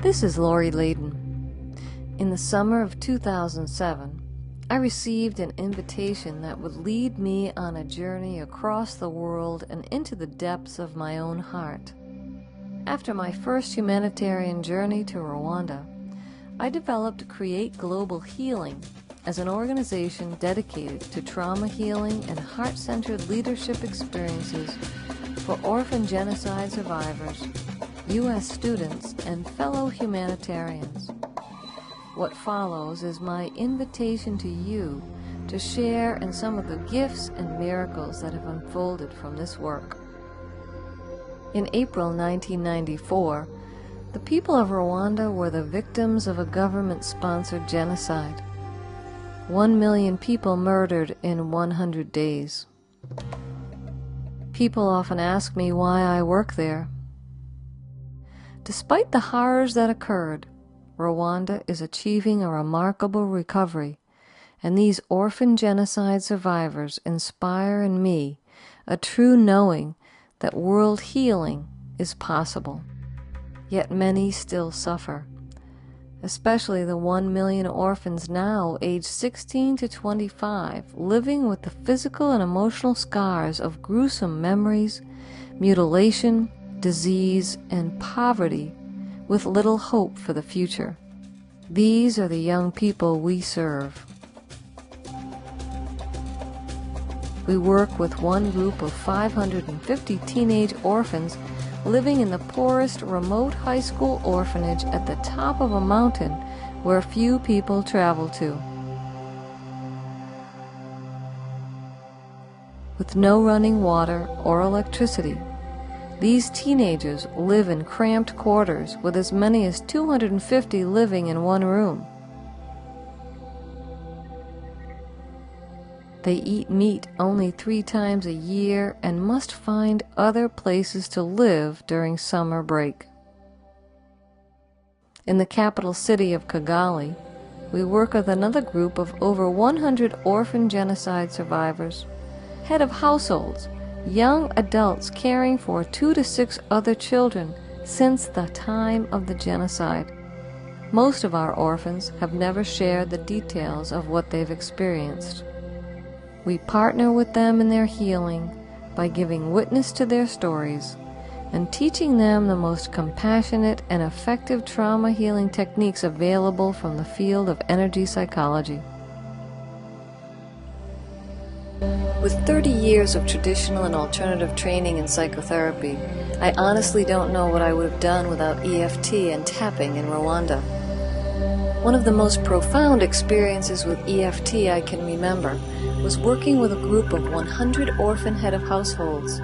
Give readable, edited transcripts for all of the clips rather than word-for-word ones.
This is Leyden. In the summer of 2007, I received an invitation that would lead me on a journey across the world and into the depths of my own heart. After my first humanitarian journey to Rwanda, I developed Create Global Healing as an organization dedicated to trauma healing and heart-centered leadership experiences for orphan genocide survivors, U.S. students, and fellow humanitarians. What follows is my invitation to you to share in some of the gifts and miracles that have unfolded from this work. In April 1994, the people of Rwanda were the victims of a government-sponsored genocide. 1 million people murdered in 100 days. People often ask me why I work there. Despite the horrors that occurred, Rwanda is achieving a remarkable recovery, and these orphan genocide survivors inspire in me a true knowing that world healing is possible. Yet many still suffer, especially the 1 million orphans now aged 16 to 25, living with the physical and emotional scars of gruesome memories, mutilation, disease, and poverty, with little hope for the future. These are the young people we serve. We work with one group of 550 teenage orphans living in the poorest remote high school orphanage at the top of a mountain where few people travel to. With no running water or electricity, these teenagers live in cramped quarters with as many as 250 living in one room. They eat meat only 3 times a year and must find other places to live during summer break. In the capital city of Kigali, we work with another group of over 100 orphan genocide survivors, head of households, young adults caring for 2 to 6 other children since the time of the genocide. Most of our orphans have never shared the details of what they've experienced. We partner with them in their healing by giving witness to their stories and teaching them the most compassionate and effective trauma healing techniques available from the field of energy psychology. With 30 years of traditional and alternative training in psychotherapy, I honestly don't know what I would have done without EFT and tapping in Rwanda. One of the most profound experiences with EFT I can remember was working with a group of 100 orphan head of households.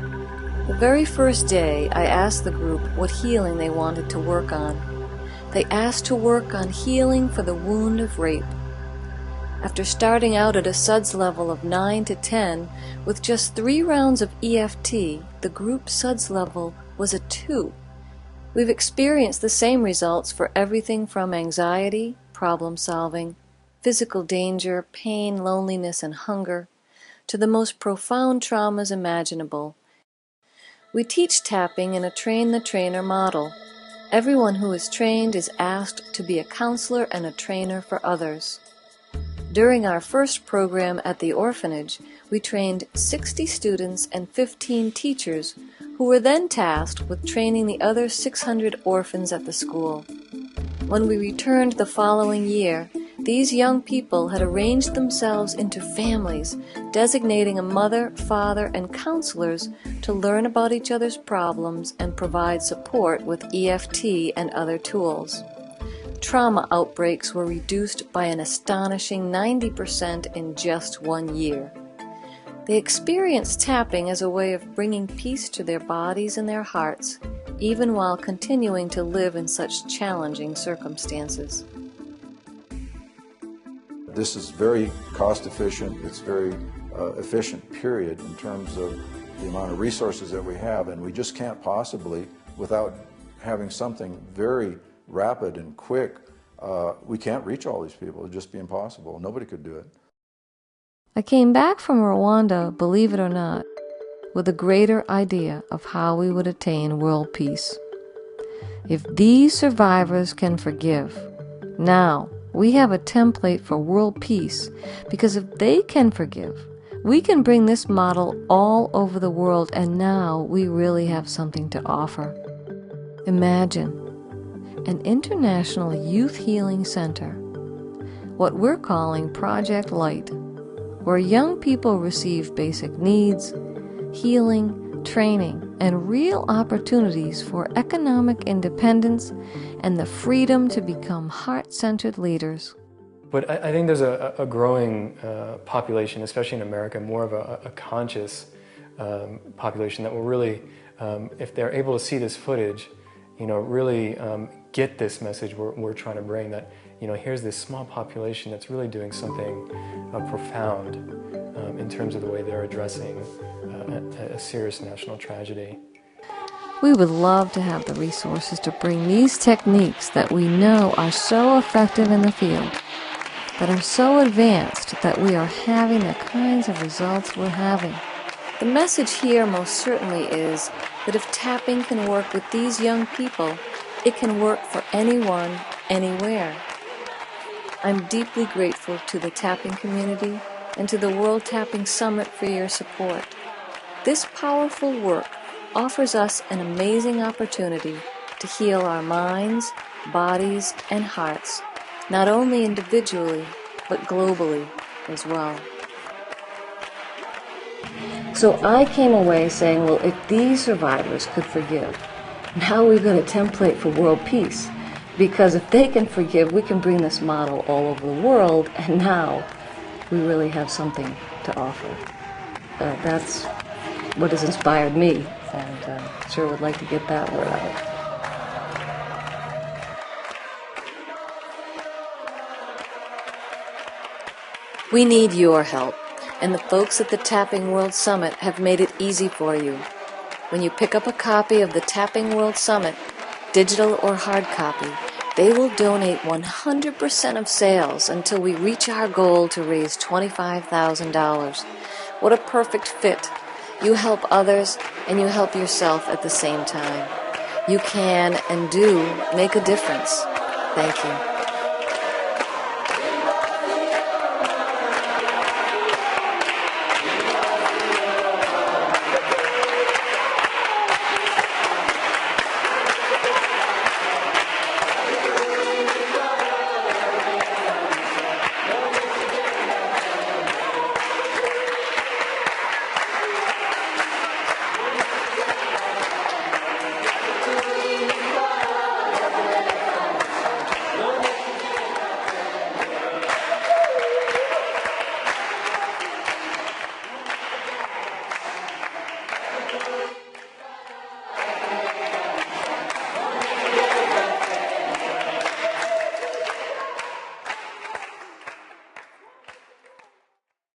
The very first day, I asked the group what healing they wanted to work on. They asked to work on healing for the wound of rape. After starting out at a SUDS level of 9 to 10, with just 3 rounds of EFT, the group SUDS level was a 2. We've experienced the same results for everything from anxiety, problem solving, physical danger, pain, loneliness, and hunger, to the most profound traumas imaginable. We teach tapping in a train-the-trainer model. Everyone who is trained is asked to be a counselor and a trainer for others. During our first program at the orphanage, we trained 60 students and 15 teachers who were then tasked with training the other 600 orphans at the school. When we returned the following year, these young people had arranged themselves into families, designating a mother, father, and counselors to learn about each other's problems and provide support with EFT and other tools. Trauma outbreaks were reduced by an astonishing 90% in just 1 year. They experienced tapping as a way of bringing peace to their bodies and their hearts, even while continuing to live in such challenging circumstances. This is very cost efficient, it's very efficient, period, in terms of the amount of resources that we have, and we just can't possibly, without having something very rapid and quick, we can't reach all these people. It'd just be impossible. Nobody could do it. I came back from Rwanda, believe it or not, with a greater idea of how we would attain world peace. If these survivors can forgive, now we have a template for world peace, because if they can forgive, we can bring this model all over the world, and now we really have something to offer. Imagine an international youth healing center, what we're calling Project Light, where young people receive basic needs, healing, training, and real opportunities for economic independence and the freedom to become heart-centered leaders. But I think there's a growing population, especially in America, more of a conscious population that will really, if they're able to see this footage, really get this message we're trying to bring, that, here's this small population that's really doing something profound in terms of the way they're addressing a serious national tragedy. We would love to have the resources to bring these techniques that we know are so effective in the field, that are so advanced that we are having the kinds of results we're having. The message here most certainly is that if tapping can work with these young people, it can work for anyone, anywhere. I'm deeply grateful to the tapping community and to the World Tapping Summit for your support. This powerful work offers us an amazing opportunity to heal our minds, bodies, and hearts, not only individually, but globally as well. So I came away saying, well, if these survivors could forgive, now we've got a template for world peace. Because if they can forgive, we can bring this model all over the world, and now we really have something to offer. That's what has inspired me, and sure would like to get that word out. We need your help, and the folks at the Tapping World Summit have made it easy for you. When you pick up a copy of the Tapping World Summit, digital or hard copy, they will donate 100% of sales until we reach our goal to raise $25,000. What a perfect fit. You help others, and you help yourself at the same time. You can and do make a difference. Thank you.